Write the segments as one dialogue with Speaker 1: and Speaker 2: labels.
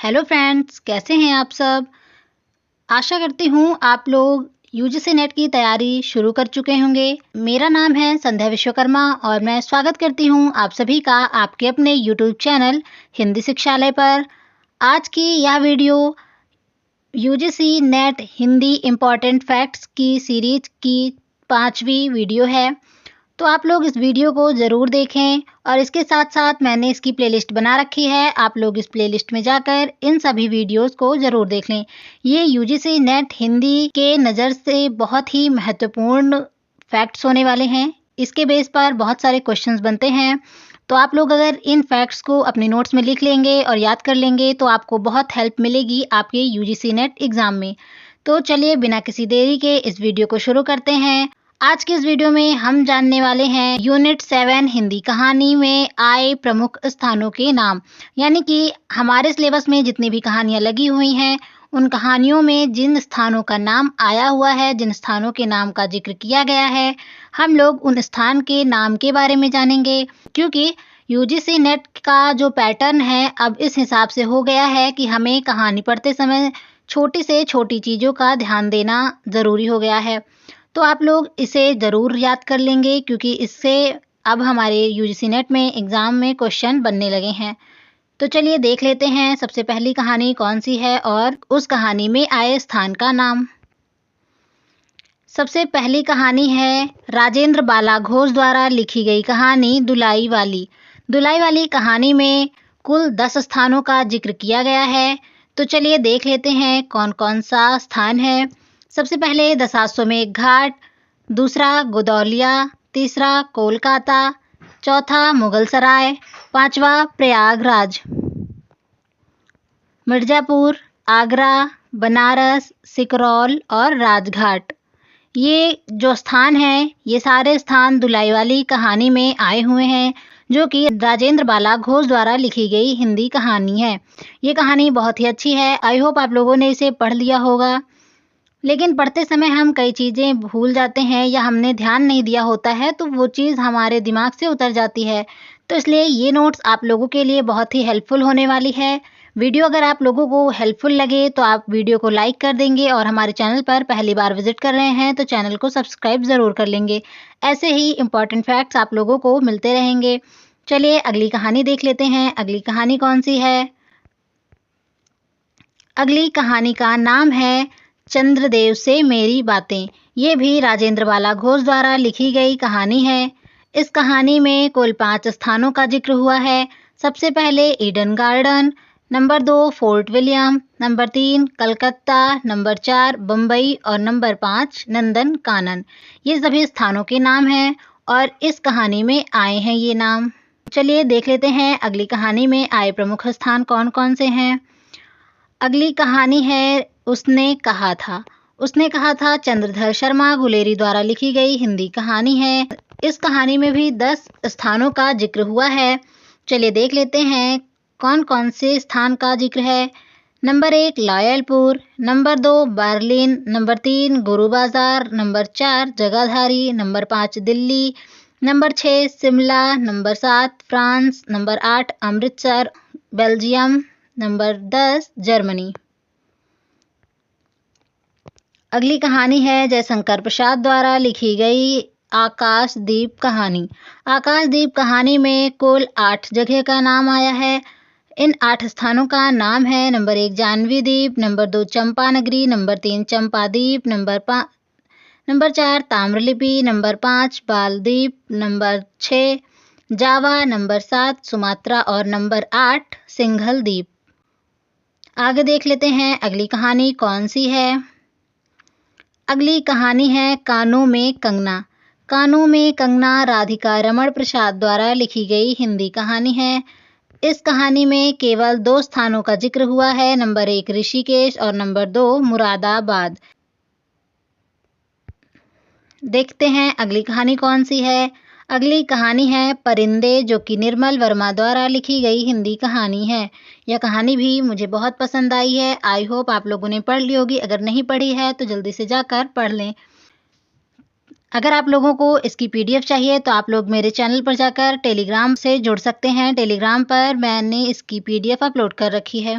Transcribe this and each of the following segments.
Speaker 1: Hello friends, कैसे हैं आप सब। आशा करती हूँ आप लोग यूजीसी नेट की तैयारी शुरू कर चुके होंगे। मेरा नाम है संध्या विश्वकर्मा और मैं स्वागत करती हूँ आप सभी का आपके अपने यूट्यूब चैनल हिंदी शिक्षालय पर। आज की यह video UGC net Hindi important facts की सीरीज की 5वीं वीडियो है। तो आप लोग इस वीडियो को ज़रूर देखें और इसके साथ साथ मैंने इसकी प्लेलिस्ट बना रखी है। आप लोग इस प्लेलिस्ट में जाकर इन सभी वीडियोस को ज़रूर देख लें। ये यूजीसी नेट हिंदी के नज़र से बहुत ही महत्वपूर्ण फैक्ट्स होने वाले हैं। इसके बेस पर बहुत सारे क्वेश्चंस बनते हैं। तो आप लोग अगर इन फैक्ट्स को अपने नोट्स में लिख लेंगे और याद कर लेंगे तो आपको बहुत हेल्प मिलेगी आपके यूजीसी नेट एग्ज़ाम में। तो चलिए बिना किसी देरी के इस वीडियो को शुरू करते हैं। आज के इस वीडियो में हम जानने वाले हैं यूनिट 7 हिंदी कहानी में आए प्रमुख स्थानों के नाम। यानी कि हमारे सिलेबस में जितनी भी कहानियां लगी हुई हैं उन कहानियों में जिन स्थानों का नाम आया हुआ है, जिन स्थानों के नाम का जिक्र किया गया है, हम लोग उन स्थान के नाम के बारे में जानेंगे। क्योंकि यूजीसी नेट का जो पैटर्न है अब इस हिसाब से हो गया है कि हमें कहानी पढ़ते समय छोटी से छोटी चीज़ों का ध्यान देना ज़रूरी हो गया है। तो आप लोग इसे ज़रूर याद कर लेंगे क्योंकि इससे अब हमारे यूजीसी नेट में एग्ज़ाम में क्वेश्चन बनने लगे हैं। तो चलिए देख लेते हैं सबसे पहली कहानी कौन सी है और उस कहानी में आए स्थान का नाम। सबसे पहली कहानी है राजेंद्र बाला घोष द्वारा लिखी गई कहानी दुलाई वाली। दुलाई वाली कहानी में कुल 10 स्थानों का जिक्र किया गया है। तो चलिए देख लेते हैं कौन कौन सा स्थान है। सबसे पहले दशाश्वमेध घाट, दूसरा गोदौलिया, तीसरा कोलकाता, चौथा मुगल सराय, पांचवा प्रयागराज, मिर्ज़ापुर, आगरा, बनारस, सिकरौल और राजघाट। ये जो स्थान हैं ये सारे स्थान दुलाई वाली कहानी में आए हुए हैं जो कि राजेंद्र बाला घोष द्वारा लिखी गई हिंदी कहानी है। ये कहानी बहुत ही अच्छी है। आई होप आप लोगों ने इसे पढ़ लिया होगा। लेकिन पढ़ते समय हम कई चीज़ें भूल जाते हैं या हमने ध्यान नहीं दिया होता है तो वो चीज़ हमारे दिमाग से उतर जाती है। तो इसलिए ये नोट्स आप लोगों के लिए बहुत ही हेल्पफुल होने वाली है। वीडियो अगर आप लोगों को हेल्पफुल लगे तो आप वीडियो को लाइक कर देंगे और हमारे चैनल पर पहली बार विजिट कर रहे हैं तो चैनल को सब्सक्राइब ज़रूर कर लेंगे। ऐसे ही इम्पॉर्टेंट फैक्ट्स आप लोगों को मिलते रहेंगे। चलिए अगली कहानी देख लेते हैं। अगली कहानी कौन सी है। अगली कहानी का नाम है चंद्रदेव से मेरी बातें। ये भी राजेंद्र बाला घोष द्वारा लिखी गई कहानी है। इस कहानी में कुल 5 स्थानों का जिक्र हुआ है। सबसे पहले Eden garden, number 2 fort William, number 3 Calcutta, number 4 Bombay और नंबर 5 नंदन कानन। ये सभी स्थानों के नाम हैं और इस कहानी में आए हैं ये नाम। चलिए देख लेते हैं अगली कहानी में आए प्रमुख स्थान कौन कौन से हैं। अगली कहानी है उसने कहा था। उसने कहा था चंद्रधर शर्मा गुलेरी द्वारा लिखी गई हिंदी कहानी है। इस कहानी में भी 10 स्थानों का जिक्र हुआ है। चलिए देख लेते हैं कौन कौन से स्थान का जिक्र है। Number 1 Lyallpur, number 2 Berlin, number 3 Guru Bazar, number 4 Jagadhri, number 5 Delhi, number 6 Shimla, number 7 France, number 8 Amritsar Belgium, number 10 Germany. अगली कहानी है जयशंकर प्रसाद द्वारा लिखी गई आकाशदीप कहानी। आकाशदीप कहानी में कुल 8 जगह का नाम आया है। इन 8 स्थानों का नाम है नंबर 1 जानवी द्वीप, नंबर 2 चंपा नगरी, नंबर 3 चंपाद्वीप, नंबर 4 ताम्रलिपि, नंबर 5 बालद्वीप, नंबर 6 जावा, नंबर 7 सुमात्रा और नंबर 8 सिंघल द्वीप। आगे देख लेते हैं अगली कहानी कौन सी है। अगली कहानी है कानों में कंगना। कानों में कंगना राधिका रमण प्रसाद द्वारा लिखी गई हिंदी कहानी है। इस कहानी में केवल 2 स्थानों का जिक्र हुआ है। नंबर 1 ऋषिकेश और नंबर 2 मुरादाबाद। देखते हैं अगली कहानी कौन सी है। अगली कहानी है परिंदे जो कि निर्मल वर्मा द्वारा लिखी गई हिंदी कहानी है। यह कहानी भी मुझे बहुत पसंद आई है। आई होप आप लोगों ने पढ़ ली होगी। अगर नहीं पढ़ी है तो जल्दी से जाकर पढ़ लें। अगर आप लोगों को इसकी पीडीएफ चाहिए तो आप लोग मेरे चैनल पर जाकर टेलीग्राम से जुड़ सकते हैं। टेलीग्राम पर मैंने इसकी पीडीएफ अपलोड कर रखी है।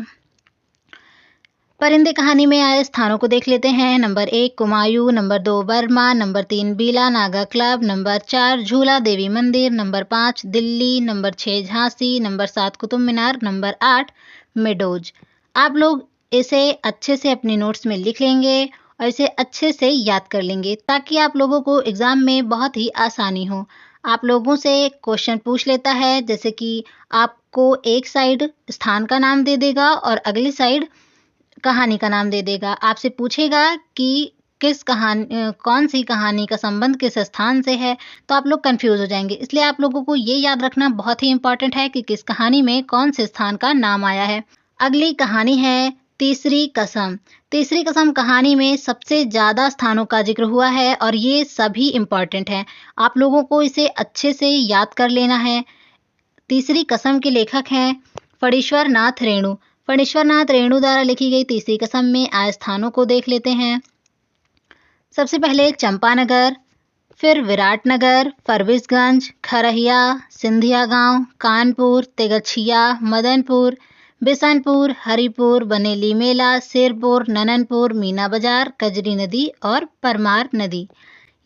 Speaker 1: परिंदे कहानी में आए स्थानों को देख लेते हैं। Number 1 Kumaon, number 2 Burma, number 3 Bila Naga club, number 4 Jhula Devi Mandir, number 5 Delhi, number 6 Jhansi, number 7 Qutub Minar, number 8 meadows. आप लोग इसे अच्छे से अपनी नोट्स में लिख लेंगे और इसे अच्छे से याद कर लेंगे ताकि आप लोगों को एग्ज़ाम में बहुत ही आसानी हो। आप लोगों से क्वेश्चन पूछ लेता है, जैसे कि आपको एक साइड स्थान का नाम दे देगा और अगली साइड कहानी का नाम दे देगा। आपसे पूछेगा कि कौन सी कहानी का संबंध किस स्थान से है, तो आप लोग कंफ्यूज हो जाएंगे। इसलिए आप लोगों को ये याद रखना बहुत ही इम्पोर्टेंट है कि किस कहानी में कौन से स्थान का नाम आया है। अगली कहानी है तीसरी कसम। तीसरी कसम कहानी में सबसे ज़्यादा स्थानों का जिक्र हुआ है और ये सभी इम्पोर्टेंट हैं। आप लोगों को इसे अच्छे से याद कर लेना है। तीसरी कसम के लेखक हैं फणीश्वर नाथ रेणु। फणीश्वर नाथ रेणु द्वारा लिखी गई तीसरी कसम में आए स्थानों को देख लेते हैं। सबसे पहले चंपानगर, फिर विराटनगर, फरबिसगंज, खरहिया, सिंधिया गांव, कानपुर, तेगछिया, मदनपुर, बिसनपुर, हरिपुर, बनेली मेला, सिरपुर, नननपुर, मीना बाजार, कजरी नदी और परमार नदी।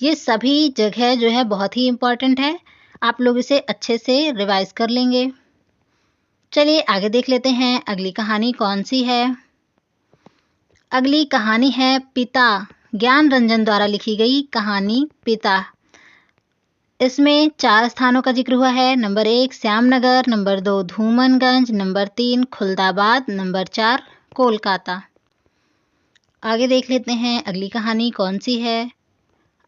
Speaker 1: ये सभी जगह जो है बहुत ही इम्पोर्टेंट है। आप लोग इसे अच्छे से रिवाइज कर लेंगे। चलिए आगे देख लेते हैं अगली कहानी कौन सी है। अगली कहानी है पिता। ज्ञान रंजन द्वारा लिखी गई कहानी पिता। इसमें 4 स्थानों का जिक्र हुआ है। Number 1 Shyamnagar, number 2 Dhoomanganj, number 3 Khuldabad, number 4 Kolkata. आगे देख लेते हैं अगली कहानी कौन सी है।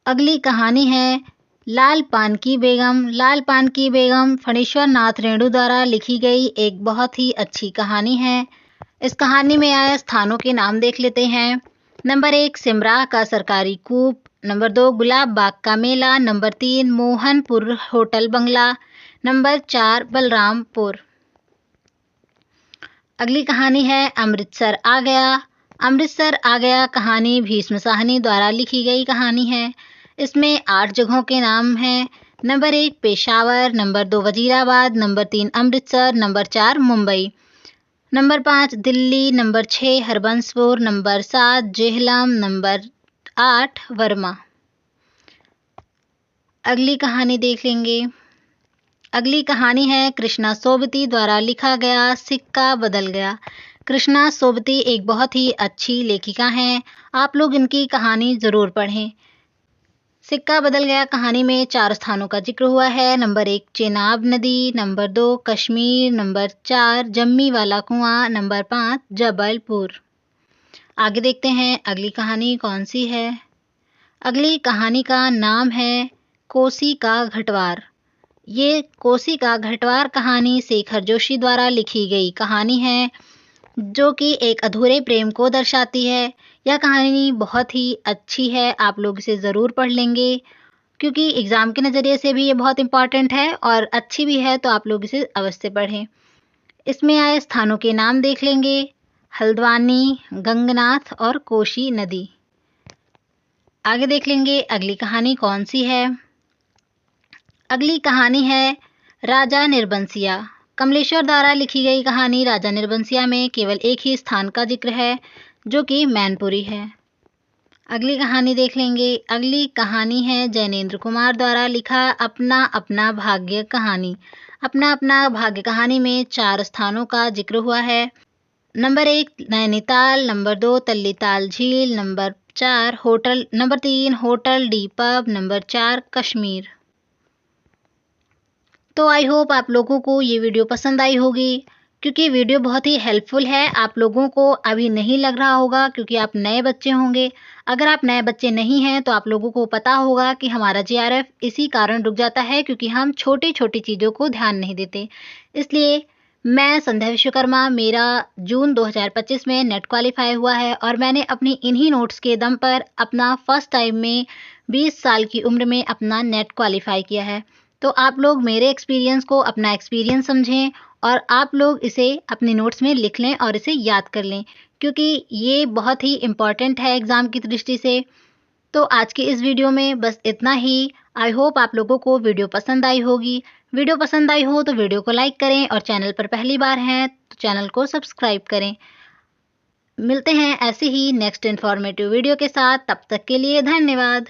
Speaker 1: अगली कहानी है लाल पान की बेगम। लाल पान की बेगम फणीश्वर नाथ रेणु द्वारा लिखी गई एक बहुत ही अच्छी कहानी है। इस कहानी में आए स्थानों के नाम देख लेते हैं। नंबर 1 सिमराह का सरकारी कूप, नंबर 2 गुलाब बाग का मेला, नंबर 3 मोहनपुर होटल बंगला, नंबर 4 बलरामपुर। अगली कहानी है अमृतसर आ गया। अमृतसर आ गया कहानी भीष्म साहनी द्वारा लिखी गई कहानी है। इसमें 8 जगहों के नाम हैं। Number 1 Peshawar, number 2 Wazirabad, number 3 Amritsar, number 4 Mumbai, number 5 Delhi, number 6 Harbanspur, number 7 Jhelum, number 8 Burma. अगली कहानी देख लेंगे। अगली कहानी है कृष्णा सोबती द्वारा लिखा गया सिक्का बदल गया। कृष्णा सोबती एक बहुत ही अच्छी लेखिका हैं। आप लोग इनकी कहानी ज़रूर पढ़ें। सिक्का बदल गया कहानी में 4 स्थानों का जिक्र हुआ है। नंबर 1 चेनाब नदी, नंबर 2 कश्मीर, नंबर 4 जम्मी वाला कुआं, नंबर 5 जबलपुर। आगे देखते हैं अगली कहानी कौन सी है। अगली कहानी का नाम है कोसी का घटवार। ये कोसी का घटवार कहानी शेखर जोशी द्वारा लिखी गई कहानी है जो कि एक अधूरे प्रेम को दर्शाती है। यह कहानी बहुत ही अच्छी है। आप लोग इसे ज़रूर पढ़ लेंगे क्योंकि एग्ज़ाम के नज़रिए से भी ये बहुत इम्पॉर्टेंट है और अच्छी भी है, तो आप लोग इसे अवश्य पढ़ें। इसमें आए स्थानों के नाम देख लेंगे। हल्द्वानी, गंगनाथ और कोशी नदी। आगे देख लेंगे अगली कहानी कौन सी है। अगली कहानी है राजा निर्बंसिया। कमलेश्वर द्वारा लिखी गई कहानी राजा निर्बंसिया में केवल एक ही स्थान का जिक्र है जो कि मैनपुरी है। अगली कहानी देख लेंगे। अगली कहानी है जैनेन्द्र कुमार द्वारा लिखा अपना अपना भाग्य कहानी। अपना अपना भाग्य कहानी में 4 स्थानों का जिक्र हुआ है। नंबर 1 नैनीताल, नंबर 2 तल्लीताल झील, number 3 hotel D pub, number 4 Kashmir. तो आई होप आप लोगों को ये वीडियो पसंद आई होगी क्योंकि वीडियो बहुत ही हेल्पफुल है। आप लोगों को अभी नहीं लग रहा होगा क्योंकि आप नए बच्चे होंगे। अगर आप नए बच्चे नहीं हैं तो आप लोगों को पता होगा कि हमारा जीआरएफ इसी कारण रुक जाता है क्योंकि हम छोटी छोटी चीज़ों को ध्यान नहीं देते। इसलिए मैं संध्या विश्वकर्मा, मेरा जून 2025 में नेट क्वालिफाई हुआ है और मैंने अपनी इन्हीं नोट्स के दम पर अपना फर्स्ट टाइम में 20 साल की उम्र में अपना नेट क्वालिफाई किया है। तो आप लोग मेरे एक्सपीरियंस को अपना एक्सपीरियंस समझें और आप लोग इसे अपने नोट्स में लिख लें और इसे याद कर लें क्योंकि ये बहुत ही इम्पॉर्टेंट है एग्ज़ाम की दृष्टि से। तो आज की इस वीडियो में बस इतना ही। आई होप आप लोगों को वीडियो पसंद आई होगी। वीडियो पसंद आई हो तो वीडियो को लाइक करें और चैनल पर पहली बार हैं तो चैनल को सब्सक्राइब करें। मिलते हैं ऐसे ही नेक्स्ट इन्फॉर्मेटिव वीडियो के साथ, तब तक के लिए धन्यवाद।